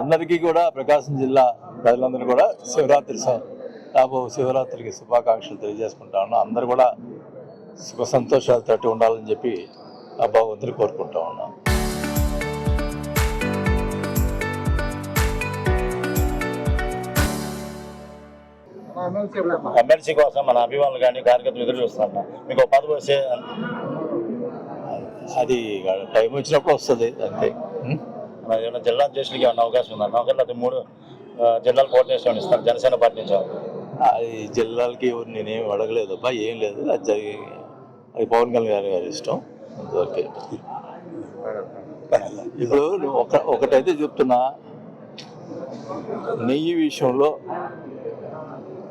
అందరికీ కూడా ప్రకాశం జిల్లా ప్రజలందరూ కూడా రాబో శివరాత్రికి శుభాకాంక్షలు తెలియజేసుకుంటా ఉన్నాం. అందరూ కూడా సుఖ సంతోషాలతో ఉండాలని చెప్పి ఆ భగవంతుని కోరుకుంటా ఉన్నాం. ఎమ్మెల్సీ కోసం మన అభిమానులు కానీ కార్యకర్తలు ఎదురు చూస్తున్నా మీకు పదవి వస్తే అది టైం వచ్చినప్పుడు వస్తుంది అంతే. ఏమైనా జిల్లా అధ్యక్షులకి ఏమన్నా అవకాశం ఉందన్న ఒకవేళ 3 జిల్లాలు కోఆర్డినేషన్ ఇస్తారు జనసేన పార్టీ నుంచి. అది జిల్లాలకి ఎవరు నేనేం అడగలేదు అబ్బా, ఏం లేదు. అది పవన్ కళ్యాణ్ గారి ఇష్టం అంతవరకే. ఇప్పుడు ఒకటైతే చెప్తున్నా, నెయ్యి విషయంలో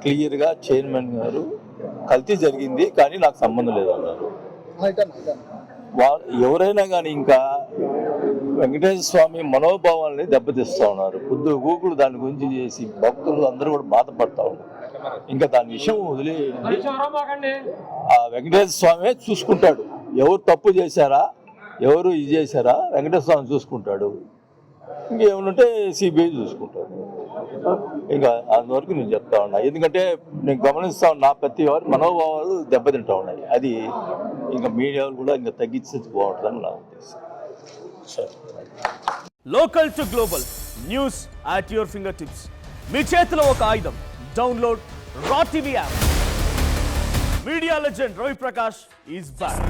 క్లియర్గా చైర్మన్ గారు కల్తీ జరిగింది కానీ నాకు సంబంధం లేదన్నారు. ఎవరైనా కానీ ఇంకా వెంకటేశ్వర స్వామి మనోభావాల్ని దెబ్బతీస్తూ ఉన్నారు. గూగుల్ దాని గురించి చేసి భక్తులు అందరూ కూడా బాధపడతా ఉన్నారు. ఇంకా దాని విషయం వదిలేయండి. ఆ వెంకటేశ్వర స్వామి చూసుకుంటాడు. ఎవరు తప్పు చేశారా, ఎవరు ఇది చేశారా, వెంకటేశ్వర స్వామి చూసుకుంటాడు. ఇంకేమనుంటే సిబిఐ చూసుకుంటాడు. ఇంకా అంతవరకు నేను చెప్తా ఉన్నా. ఎందుకంటే నేను గమనిస్తా ఉన్నా ప్రతి వారు మనోభావాలు దెబ్బతింటా ఉన్నాయి. అది ఇంకా మీడియాలు కూడా ఇంకా తగ్గించేది బాగుంటుందని నా ఉద్దేశం. Local to global news at your fingertips. మీ చేతిలో ఒక ఆయుధం. Download Raw TV app. Media legend Ravi Prakash is back.